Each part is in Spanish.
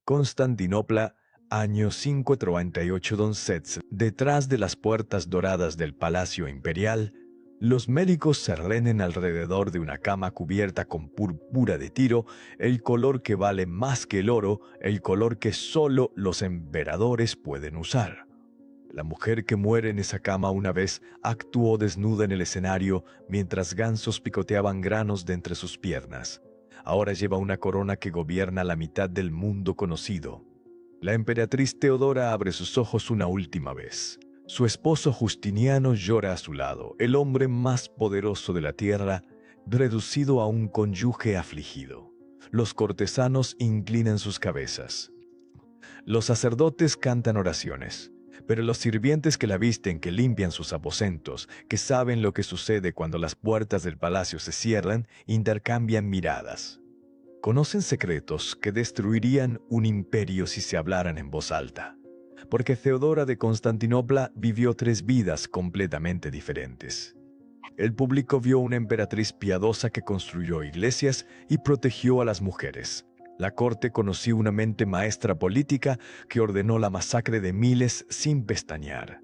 Constantinopla, año 538 Donsets. Detrás de las puertas doradas del Palacio Imperial, los médicos se reúnen alrededor de una cama cubierta con púrpura de Tiro, el color que vale más que el oro, el color que solo los emperadores pueden usar. La mujer que muere en esa cama una vez actuó desnuda en el escenario mientras gansos picoteaban granos de entre sus piernas. Ahora lleva una corona que gobierna la mitad del mundo conocido. La emperatriz Teodora abre sus ojos una última vez. Su esposo Justiniano llora a su lado, el hombre más poderoso de la tierra, reducido a un cónyuge afligido. Los cortesanos inclinan sus cabezas. Los sacerdotes cantan oraciones, pero los sirvientes que la visten, que limpian sus aposentos, que saben lo que sucede cuando las puertas del palacio se cierran, intercambian miradas. Conocen secretos que destruirían un imperio si se hablaran en voz alta, porque Teodora de Constantinopla vivió 3 vidas completamente diferentes. El público vio una emperatriz piadosa que construyó iglesias y protegió a las mujeres. La corte conoció una mente maestra política que ordenó la masacre de miles sin pestañear.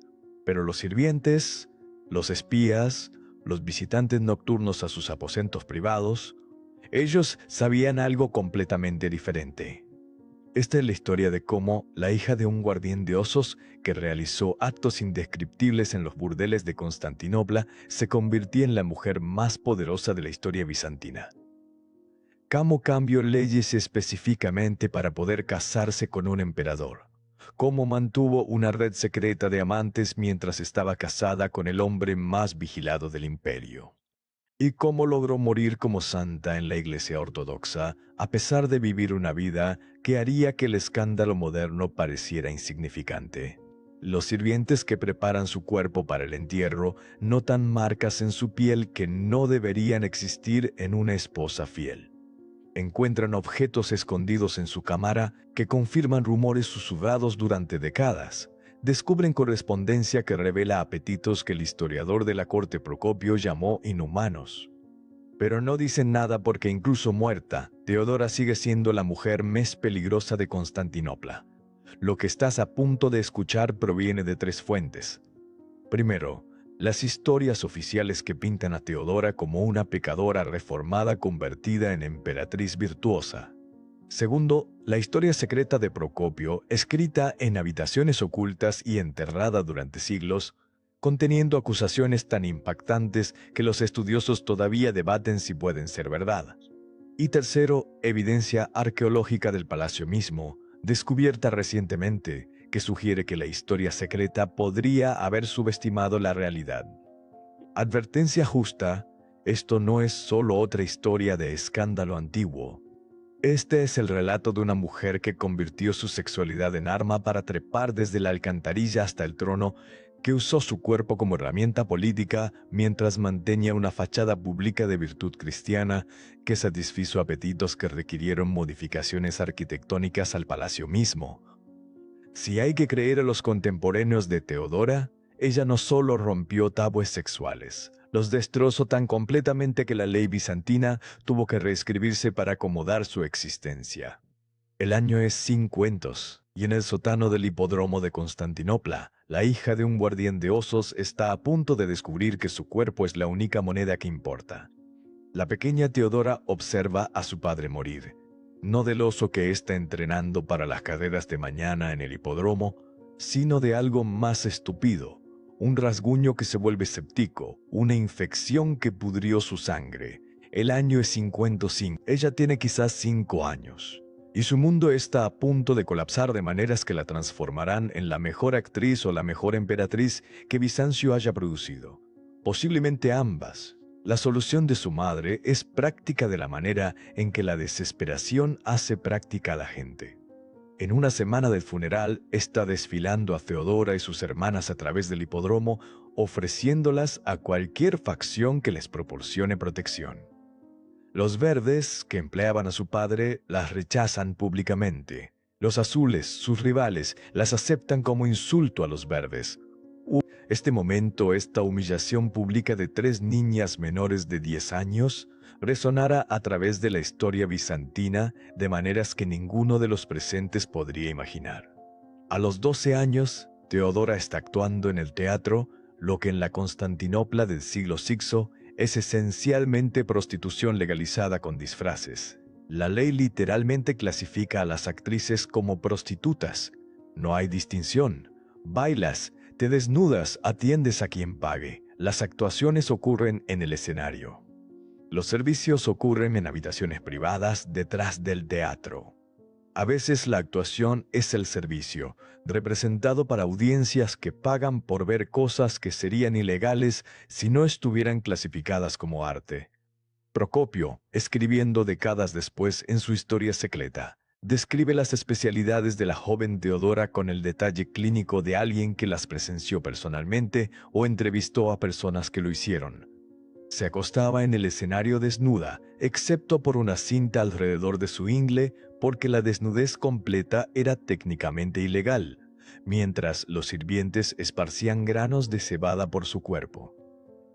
Pero los sirvientes, los espías, los visitantes nocturnos a sus aposentos privados, ellos sabían algo completamente diferente. Esta es la historia de cómo la hija de un guardián de osos que realizó actos indescriptibles en los burdeles de Constantinopla se convirtió en la mujer más poderosa de la historia bizantina. Cómo cambió leyes específicamente para poder casarse con un emperador. Cómo mantuvo una red secreta de amantes mientras estaba casada con el hombre más vigilado del imperio. Y cómo logró morir como santa en la Iglesia Ortodoxa, a pesar de vivir una vida que haría que el escándalo moderno pareciera insignificante. Los sirvientes que preparan su cuerpo para el entierro notan marcas en su piel que no deberían existir en una esposa fiel. Encuentran objetos escondidos en su cámara que confirman rumores susurrados durante décadas. Descubren correspondencia que revela apetitos que el historiador de la corte Procopio llamó inhumanos. Pero no dicen nada porque incluso muerta, Teodora sigue siendo la mujer más peligrosa de Constantinopla. Lo que estás a punto de escuchar proviene de 3 fuentes. Primero, las historias oficiales que pintan a Teodora como una pecadora reformada convertida en emperatriz virtuosa. Segundo, la historia secreta de Procopio, escrita en habitaciones ocultas y enterrada durante siglos, conteniendo acusaciones tan impactantes que los estudiosos todavía debaten si pueden ser verdad. Y tercero, evidencia arqueológica del palacio mismo, descubierta recientemente, que sugiere que la historia secreta podría haber subestimado la realidad. Advertencia justa, esto no es solo otra historia de escándalo antiguo. Este es el relato de una mujer que convirtió su sexualidad en arma para trepar desde la alcantarilla hasta el trono, que usó su cuerpo como herramienta política mientras mantenía una fachada pública de virtud cristiana, que satisfizo apetitos que requirieron modificaciones arquitectónicas al palacio mismo. Si hay que creer a los contemporáneos de Teodora, ella no solo rompió tabúes sexuales, los destrozó tan completamente que la ley bizantina tuvo que reescribirse para acomodar su existencia. El año es 500, y en el sótano del hipódromo de Constantinopla, la hija de un guardián de osos está a punto de descubrir que su cuerpo es la única moneda que importa. La pequeña Teodora observa a su padre morir, no del oso que está entrenando para las carreras de mañana en el hipódromo, sino de algo más estúpido. Un rasguño que se vuelve séptico, una infección que pudrió su sangre. El año es 55, ella tiene quizás 5 años. Y su mundo está a punto de colapsar de maneras que la transformarán en la mejor actriz o la mejor emperatriz que Bizancio haya producido. Posiblemente ambas. La solución de su madre es práctica de la manera en que la desesperación hace práctica a la gente. En una semana del funeral, está desfilando a Teodora y sus hermanas a través del hipódromo, ofreciéndolas a cualquier facción que les proporcione protección. Los verdes, que empleaban a su padre, las rechazan públicamente. Los azules, sus rivales, las aceptan como insulto a los verdes. Este momento, esta humillación pública de 3 niñas menores de 10 años, resonara a través de la historia bizantina de maneras que ninguno de los presentes podría imaginar. A los 12 años, Teodora está actuando en el teatro, lo que en la Constantinopla del siglo VI es esencialmente prostitución legalizada con disfraces. La ley literalmente clasifica a las actrices como prostitutas. No hay distinción. Bailas, te desnudas, atiendes a quien pague. Las actuaciones ocurren en el escenario. Los servicios ocurren en habitaciones privadas detrás del teatro. A veces la actuación es el servicio, representado para audiencias que pagan por ver cosas que serían ilegales si no estuvieran clasificadas como arte. Procopio, escribiendo décadas después en su Historia secreta, describe las especialidades de la joven Teodora con el detalle clínico de alguien que las presenció personalmente o entrevistó a personas que lo hicieron. Se acostaba en el escenario desnuda, excepto por una cinta alrededor de su ingle, porque la desnudez completa era técnicamente ilegal, mientras los sirvientes esparcían granos de cebada por su cuerpo.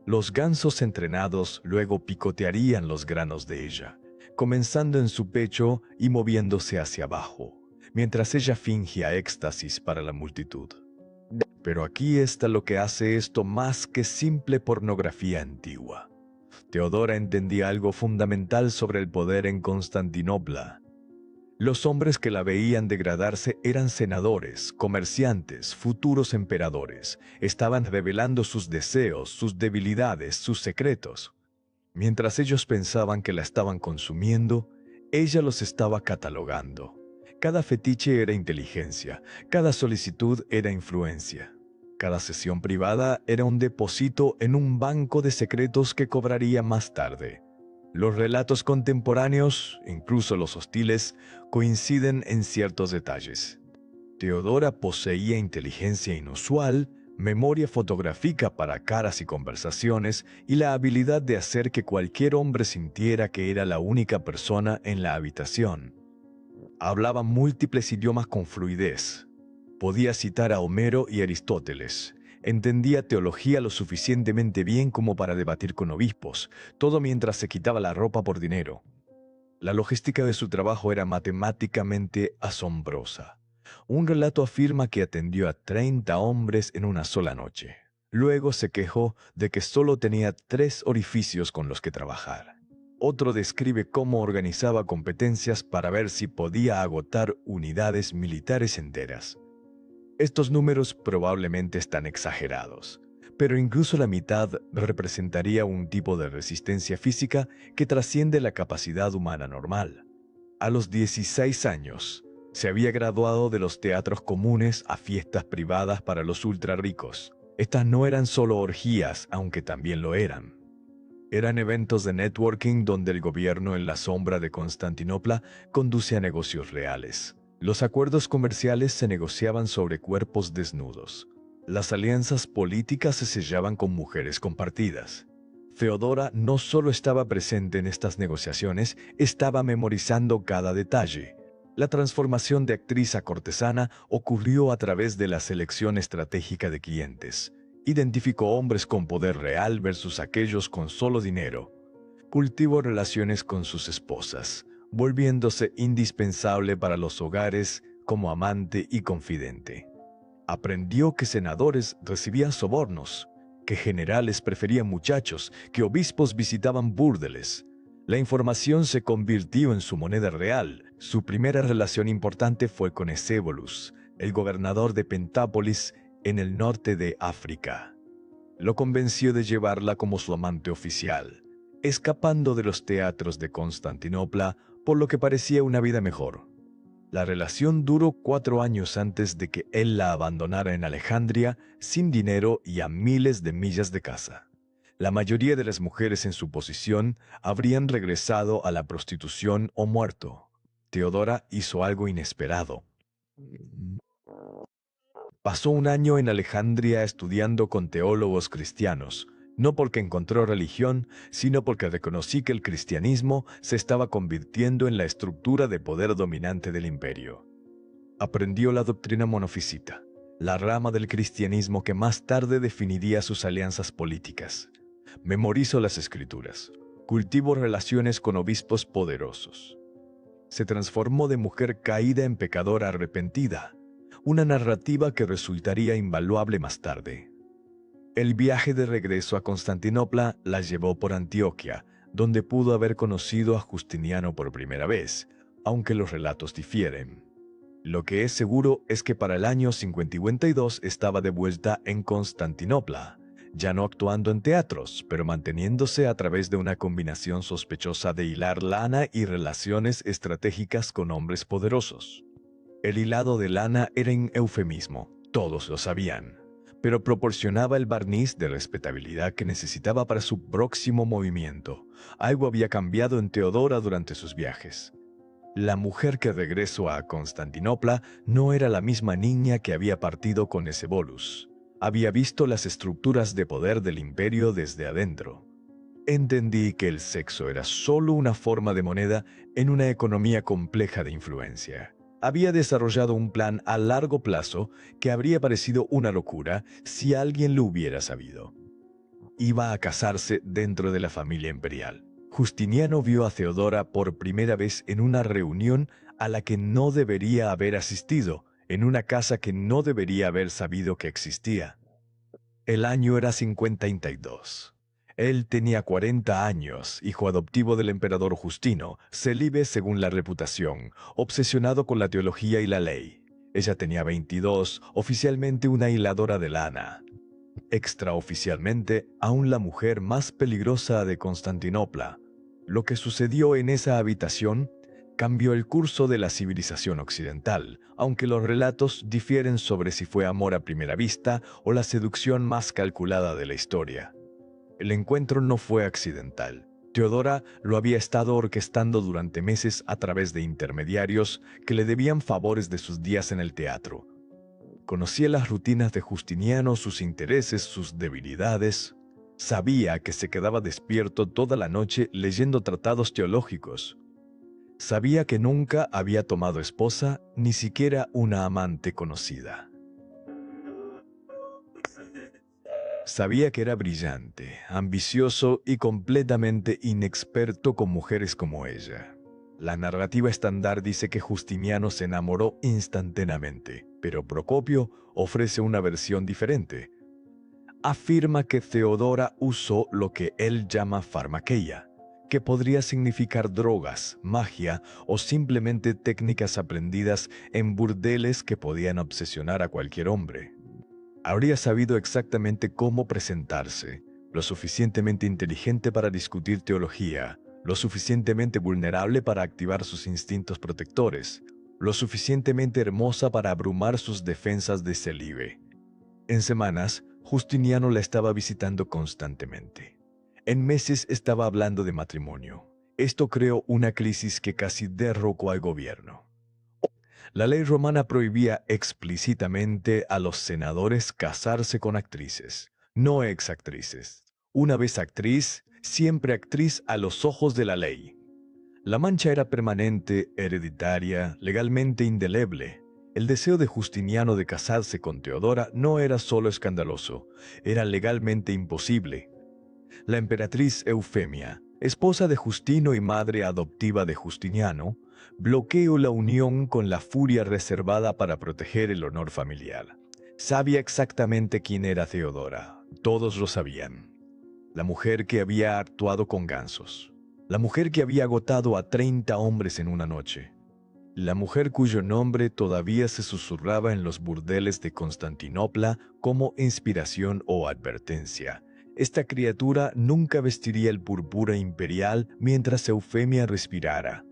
Los gansos entrenados luego picotearían los granos de ella, comenzando en su pecho y moviéndose hacia abajo, mientras ella fingía éxtasis para la multitud. Pero aquí está lo que hace esto más que simple pornografía antigua. Teodora entendía algo fundamental sobre el poder en Constantinopla. Los hombres que la veían degradarse eran senadores, comerciantes, futuros emperadores. Estaban revelando sus deseos, sus debilidades, sus secretos. Mientras ellos pensaban que la estaban consumiendo, ella los estaba catalogando. Cada fetiche era inteligencia, cada solicitud era influencia. Cada sesión privada era un depósito en un banco de secretos que cobraría más tarde. Los relatos contemporáneos, incluso los hostiles, coinciden en ciertos detalles. Teodora poseía inteligencia inusual, memoria fotográfica para caras y conversaciones y la habilidad de hacer que cualquier hombre sintiera que era la única persona en la habitación. Hablaba múltiples idiomas con fluidez. Podía citar a Homero y Aristóteles. Entendía teología lo suficientemente bien como para debatir con obispos, todo mientras se quitaba la ropa por dinero. La logística de su trabajo era matemáticamente asombrosa. Un relato afirma que atendió a 30 hombres en una sola noche. Luego se quejó de que solo tenía 3 orificios con los que trabajar. Otro describe cómo organizaba competencias para ver si podía agotar unidades militares enteras. Estos números probablemente están exagerados, pero incluso la mitad representaría un tipo de resistencia física que trasciende la capacidad humana normal. A los 16 años, se había graduado de los teatros comunes a fiestas privadas para los ultrarricos. Estas no eran solo orgías, aunque también lo eran. Eran eventos de networking donde el gobierno en la sombra de Constantinopla conduce a negocios reales. Los acuerdos comerciales se negociaban sobre cuerpos desnudos. Las alianzas políticas se sellaban con mujeres compartidas. Feodora no solo estaba presente en estas negociaciones, estaba memorizando cada detalle. La transformación de actriz a cortesana ocurrió a través de la selección estratégica de clientes. Identificó hombres con poder real versus aquellos con solo dinero. Cultivó relaciones con sus esposas, volviéndose indispensable para los hogares como amante y confidente. Aprendió que senadores recibían sobornos, que generales preferían muchachos, que obispos visitaban búrdeles. La información se convirtió en su moneda real. Su primera relación importante fue con Escébolus, el gobernador de Pentápolis en el norte de África. Lo convenció de llevarla como su amante oficial, escapando de los teatros de Constantinopla por lo que parecía una vida mejor. La relación duró 4 años antes de que él la abandonara en Alejandría sin dinero y a miles de millas de casa. La mayoría de las mujeres en su posición habrían regresado a la prostitución o muerto. Teodora hizo algo inesperado. Pasó un año en Alejandría estudiando con teólogos cristianos, no porque encontró religión, sino porque reconocí que el cristianismo se estaba convirtiendo en la estructura de poder dominante del imperio. Aprendió la doctrina monofisita, la rama del cristianismo que más tarde definiría sus alianzas políticas. Memorizo las escrituras. Cultivo relaciones con obispos poderosos. Se transformó de mujer caída en pecadora arrepentida, una narrativa que resultaría invaluable más tarde. El viaje de regreso a Constantinopla la llevó por Antioquia, donde pudo haber conocido a Justiniano por primera vez, aunque los relatos difieren. Lo que es seguro es que para el año 52 estaba de vuelta en Constantinopla, ya no actuando en teatros, pero manteniéndose a través de una combinación sospechosa de hilar lana y relaciones estratégicas con hombres poderosos. El hilado de lana era un eufemismo, todos lo sabían, pero proporcionaba el barniz de respetabilidad que necesitaba para su próximo movimiento. Algo había cambiado en Teodora durante sus viajes. La mujer que regresó a Constantinopla no era la misma niña que había partido con Esebolus. Había visto las estructuras de poder del imperio desde adentro. Entendí que el sexo era solo una forma de moneda en una economía compleja de influencia. Había desarrollado un plan a largo plazo que habría parecido una locura si alguien lo hubiera sabido. Iba a casarse dentro de la familia imperial. Justiniano vio a Teodora por primera vez en una reunión a la que no debería haber asistido, en una casa que no debería haber sabido que existía. El año era 52. Él tenía 40 años, hijo adoptivo del emperador Justino, célibe según la reputación, obsesionado con la teología y la ley. Ella tenía 22, oficialmente una hiladora de lana. Extraoficialmente, aún la mujer más peligrosa de Constantinopla. Lo que sucedió en esa habitación cambió el curso de la civilización occidental, aunque los relatos difieren sobre si fue amor a primera vista o la seducción más calculada de la historia. El encuentro no fue accidental. Teodora lo había estado orquestando durante meses a través de intermediarios que le debían favores de sus días en el teatro. Conocía las rutinas de Justiniano, sus intereses, sus debilidades. Sabía que se quedaba despierto toda la noche leyendo tratados teológicos. Sabía que nunca había tomado esposa, ni siquiera una amante conocida. Sabía que era brillante, ambicioso y completamente inexperto con mujeres como ella. La narrativa estándar dice que Justiniano se enamoró instantáneamente, pero Procopio ofrece una versión diferente. Afirma que Teodora usó lo que él llama farmakeia, que podría significar drogas, magia o simplemente técnicas aprendidas en burdeles que podían obsesionar a cualquier hombre. Habría sabido exactamente cómo presentarse, lo suficientemente inteligente para discutir teología, lo suficientemente vulnerable para activar sus instintos protectores, lo suficientemente hermosa para abrumar sus defensas de célibe. En semanas, Justiniano la estaba visitando constantemente. En meses estaba hablando de matrimonio. Esto creó una crisis que casi derrocó al gobierno. La ley romana prohibía explícitamente a los senadores casarse con actrices, no exactrices. Una vez actriz, siempre actriz a los ojos de la ley. La mancha era permanente, hereditaria, legalmente indeleble. El deseo de Justiniano de casarse con Teodora no era solo escandaloso, era legalmente imposible. La emperatriz Eufemia, esposa de Justino y madre adoptiva de Justiniano, bloqueó la unión con la furia reservada para proteger el honor familiar. Sabía exactamente quién era Teodora, todos lo sabían. La mujer que había actuado con gansos. La mujer que había agotado a 30 hombres en una noche. La mujer cuyo nombre todavía se susurraba en los burdeles de Constantinopla como inspiración o advertencia. Esta criatura nunca vestiría el púrpura imperial mientras Eufemia respirara.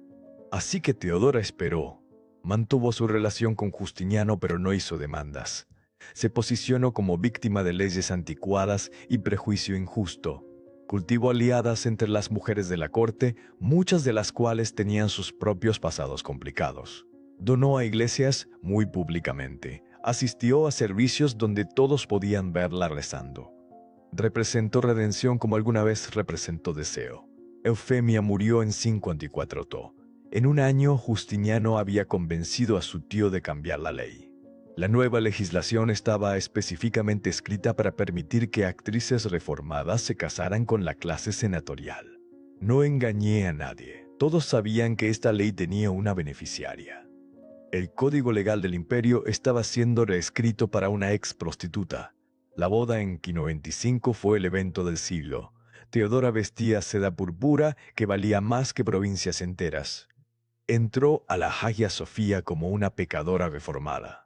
Así que Teodora esperó. Mantuvo su relación con Justiniano, pero no hizo demandas. Se posicionó como víctima de leyes anticuadas y prejuicio injusto. Cultivó aliadas entre las mujeres de la corte, muchas de las cuales tenían sus propios pasados complicados. Donó a iglesias muy públicamente. Asistió a servicios donde todos podían verla rezando. Representó redención como alguna vez representó deseo. Eufemia murió en 54 To. En un año, Justiniano había convencido a su tío de cambiar la ley. La nueva legislación estaba específicamente escrita para permitir que actrices reformadas se casaran con la clase senatorial. No engañé a nadie. Todos sabían que esta ley tenía una beneficiaria. El código legal del imperio estaba siendo reescrito para una ex prostituta. La boda en Kino 25 fue el evento del siglo. Teodora vestía seda púrpura que valía más que provincias enteras. Entró a la Hagia Sofía como una pecadora reformada.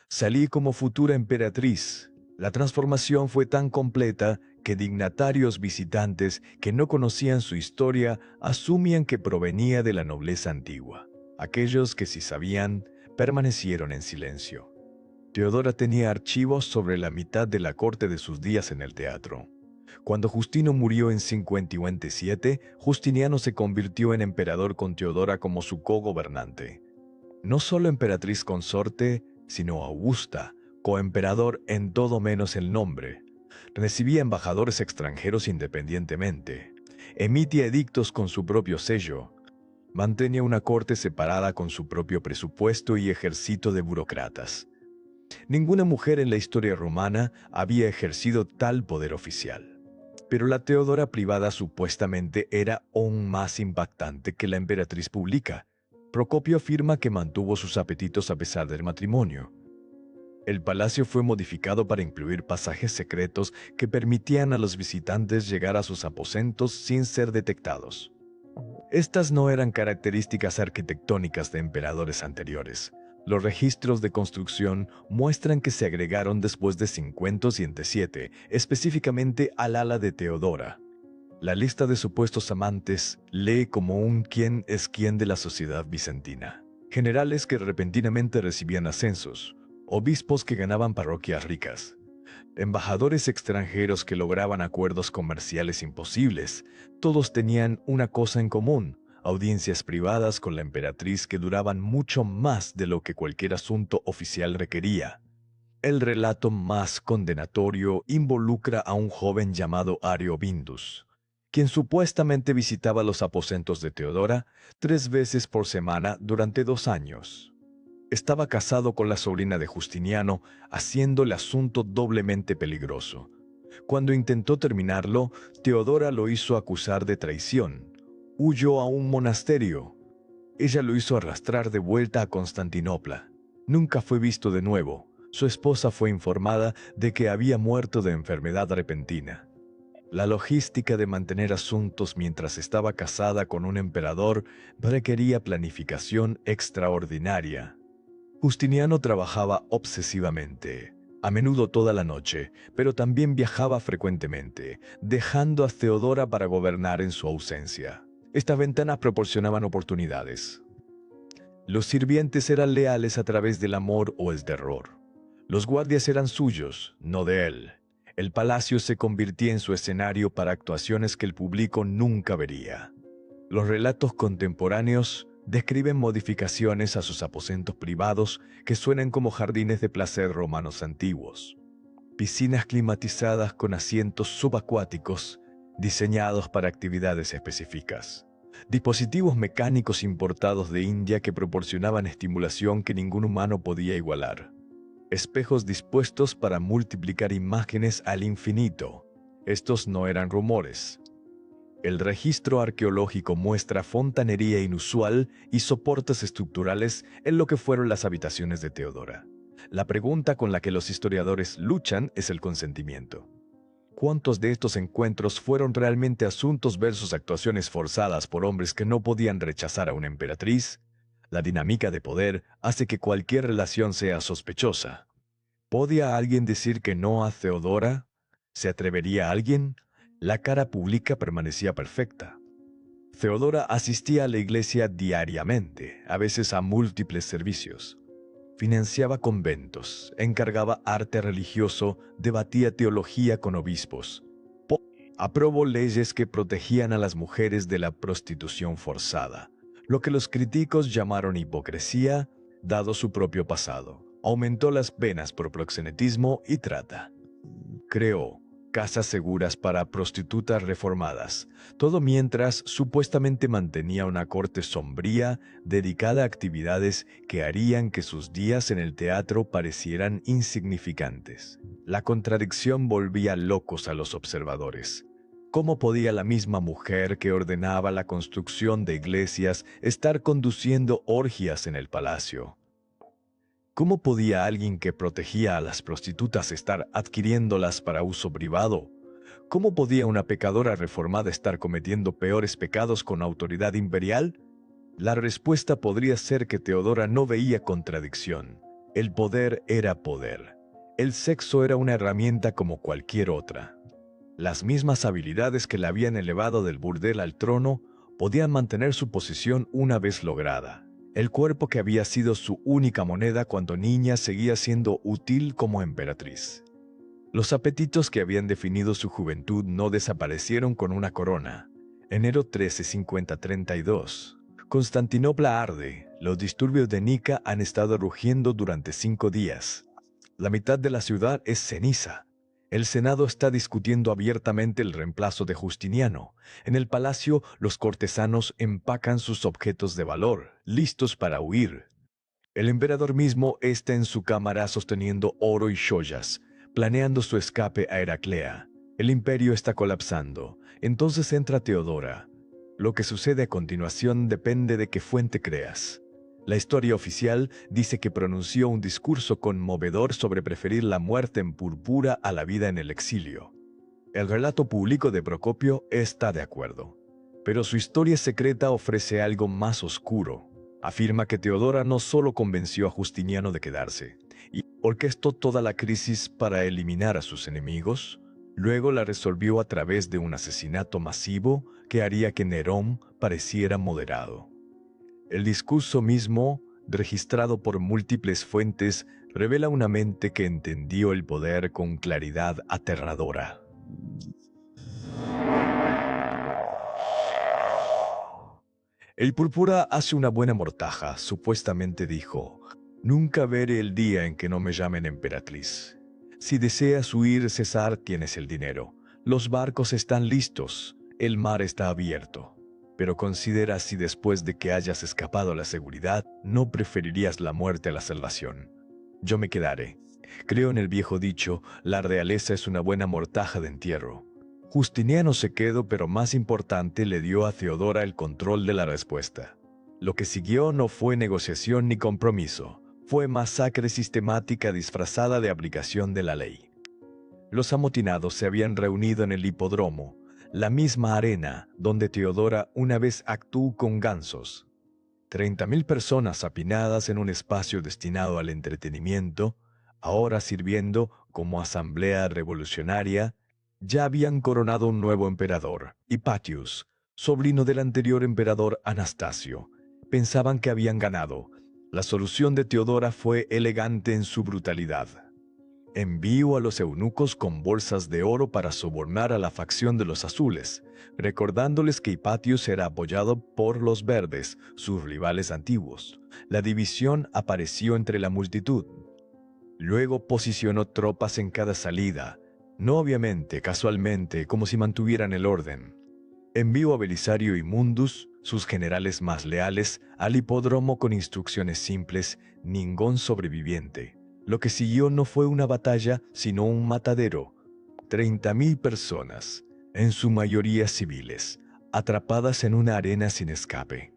Salí como futura emperatriz. La transformación fue tan completa que dignatarios visitantes que no conocían su historia asumían que provenía de la nobleza antigua. Aquellos que sí sabían permanecieron en silencio. Teodora tenía archivos sobre la mitad de la corte de sus días en el teatro. Cuando Justino murió en 57, Justiniano se convirtió en emperador con Teodora como su cogobernante. No solo emperatriz consorte, sino Augusta, coemperador en todo menos el nombre. Recibía embajadores extranjeros independientemente. Emitía edictos con su propio sello. Mantenía una corte separada con su propio presupuesto y ejército de burócratas. Ninguna mujer en la historia romana había ejercido tal poder oficial. Pero la Teodora privada supuestamente era aún más impactante que la emperatriz pública. Procopio afirma que mantuvo sus apetitos a pesar del matrimonio. El palacio fue modificado para incluir pasajes secretos que permitían a los visitantes llegar a sus aposentos sin ser detectados. Estas no eran características arquitectónicas de emperadores anteriores. Los registros de construcción muestran que se agregaron después de 507, específicamente al ala de Teodora. La lista de supuestos amantes lee como un quién es quién de la sociedad bizantina. Generales que repentinamente recibían ascensos, obispos que ganaban parroquias ricas, embajadores extranjeros que lograban acuerdos comerciales imposibles. Todos tenían una cosa en común: audiencias privadas con la emperatriz que duraban mucho más de lo que cualquier asunto oficial requería. El relato más condenatorio involucra a un joven llamado Ariobindus, quien supuestamente visitaba los aposentos de Teodora 3 veces por semana durante 2 años. Estaba casado con la sobrina de Justiniano, haciendo el asunto doblemente peligroso. Cuando intentó terminarlo, Teodora lo hizo acusar de traición. Huyó a un monasterio. Ella lo hizo arrastrar de vuelta a Constantinopla. Nunca fue visto de nuevo. Su esposa fue informada de que había muerto de enfermedad repentina. La logística de mantener asuntos mientras estaba casada con un emperador requería planificación extraordinaria. Justiniano trabajaba obsesivamente, a menudo toda la noche, pero también viajaba frecuentemente, dejando a Teodora para gobernar en su ausencia. Estas ventanas proporcionaban oportunidades. Los sirvientes eran leales a través del amor o el terror. Los guardias eran suyos, no de él. El palacio se convertía en su escenario para actuaciones que el público nunca vería. Los relatos contemporáneos describen modificaciones a sus aposentos privados que suenan como jardines de placer romanos antiguos. Piscinas climatizadas con asientos subacuáticos diseñados para actividades específicas. Dispositivos mecánicos importados de India que proporcionaban estimulación que ningún humano podía igualar. Espejos dispuestos para multiplicar imágenes al infinito. Estos no eran rumores. El registro arqueológico muestra fontanería inusual y soportes estructurales en lo que fueron las habitaciones de Teodora. La pregunta con la que los historiadores luchan es el consentimiento. ¿Cuántos de estos encuentros fueron realmente asuntos versus actuaciones forzadas por hombres que no podían rechazar a una emperatriz? La dinámica de poder hace que cualquier relación sea sospechosa. ¿Podía alguien decir que no a Teodora? ¿Se atrevería alguien? La cara pública permanecía perfecta. Teodora asistía a la iglesia diariamente, a veces a múltiples servicios. Financiaba conventos, encargaba arte religioso, debatía teología con obispos. Aprobó leyes que protegían a las mujeres de la prostitución forzada, lo que los críticos llamaron hipocresía, dado su propio pasado. Aumentó las penas por proxenetismo y trata. Creó casas seguras para prostitutas reformadas, todo mientras supuestamente mantenía una corte sombría dedicada a actividades que harían que sus días en el teatro parecieran insignificantes. La contradicción volvía locos a los observadores. ¿Cómo podía la misma mujer que ordenaba la construcción de iglesias estar conduciendo orgias en el palacio? ¿Cómo podía alguien que protegía a las prostitutas estar adquiriéndolas para uso privado? ¿Cómo podía una pecadora reformada estar cometiendo peores pecados con autoridad imperial? La respuesta podría ser que Teodora no veía contradicción. El poder era poder. El sexo era una herramienta como cualquier otra. Las mismas habilidades que la habían elevado del burdel al trono podían mantener su posición una vez lograda. El cuerpo que había sido su única moneda cuando niña seguía siendo útil como emperatriz. Los apetitos que habían definido su juventud no desaparecieron con una corona. Enero 13, 5032. Constantinopla arde. Los disturbios de Nika han estado rugiendo durante 5 días. La mitad de la ciudad es ceniza. El Senado está discutiendo abiertamente el reemplazo de Justiniano. En el palacio, los cortesanos empacan sus objetos de valor, listos para huir. El emperador mismo está en su cámara sosteniendo oro y joyas, planeando su escape a Heraclea. El imperio está colapsando. Entonces entra Teodora. Lo que sucede a continuación depende de qué fuente creas. La historia oficial dice que pronunció un discurso conmovedor sobre preferir la muerte en púrpura a la vida en el exilio. El relato público de Procopio está de acuerdo, pero su historia secreta ofrece algo más oscuro. Afirma que Teodora no solo convenció a Justiniano de quedarse y orquestó toda la crisis para eliminar a sus enemigos, luego la resolvió a través de un asesinato masivo que haría que Nerón pareciera moderado. El discurso mismo, registrado por múltiples fuentes, revela una mente que entendió el poder con claridad aterradora. El púrpura hace una buena mortaja, supuestamente dijo. Nunca veré el día en que no me llamen emperatriz. Si deseas huir, César, tienes el dinero. Los barcos están listos, el mar está abierto. Pero considera si después de que hayas escapado a la seguridad, no preferirías la muerte a la salvación. Yo me quedaré. Creo en el viejo dicho, la realeza es una buena mortaja de entierro. Justiniano se quedó, pero más importante, le dio a Teodora el control de la respuesta. Lo que siguió no fue negociación ni compromiso, fue masacre sistemática disfrazada de aplicación de la ley. Los amotinados se habían reunido en el hipódromo, la misma arena donde Teodora una vez actuó con gansos. 30.000 personas apinadas en un espacio destinado al entretenimiento, ahora sirviendo como asamblea revolucionaria, ya habían coronado un nuevo emperador, Hipatius, sobrino del anterior emperador Anastasio. Pensaban que habían ganado. La solución de Teodora fue elegante en su brutalidad. Envió a los eunucos con bolsas de oro para sobornar a la facción de los azules, recordándoles que Hipatius era apoyado por los verdes, sus rivales antiguos. La división apareció entre la multitud. Luego posicionó tropas en cada salida, no obviamente, casualmente, como si mantuvieran el orden. Envió a Belisario y Mundus, sus generales más leales, al hipódromo con instrucciones simples: ningún sobreviviente. Lo que siguió no fue una batalla, sino un matadero. 30.000 personas, en su mayoría civiles, atrapadas en una arena sin escape.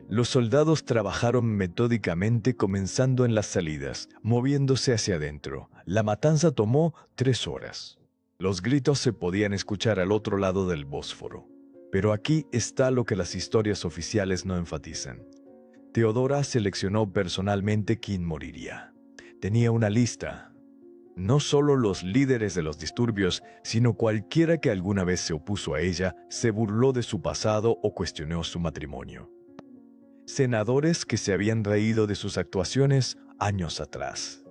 Los soldados trabajaron metódicamente, comenzando en las salidas, moviéndose hacia adentro. La matanza tomó 3 horas. Los gritos se podían escuchar al otro lado del Bósforo. Pero aquí está lo que las historias oficiales no enfatizan. Teodora seleccionó personalmente quién moriría. Tenía una lista. No solo los líderes de los disturbios, sino cualquiera que alguna vez se opuso a ella, se burló de su pasado o cuestionó su matrimonio. Senadores que se habían reído de sus actuaciones años atrás.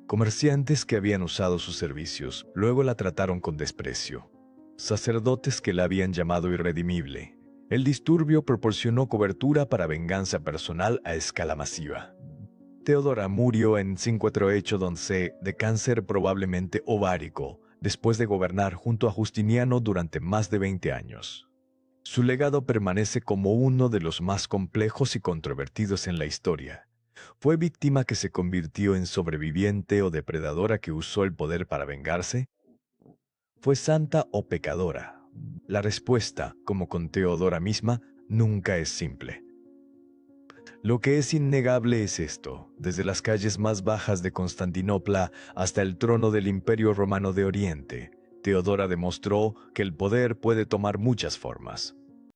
Comerciantes que habían usado sus servicios, luego la trataron con desprecio. Sacerdotes que la habían llamado irredimible. El disturbio proporcionó cobertura para venganza personal a escala masiva. Teodora murió en 548 de cáncer probablemente ovárico, después de gobernar junto a Justiniano durante más de 20 años. Su legado permanece como uno de los más complejos y controvertidos en la historia. ¿Fue víctima que se convirtió en sobreviviente o depredadora que usó el poder para vengarse? ¿Fue santa o pecadora? La respuesta, como con Teodora misma, nunca es simple. Lo que es innegable es esto: desde las calles más bajas de Constantinopla hasta el trono del Imperio Romano de Oriente, Teodora demostró que el poder puede tomar muchas formas.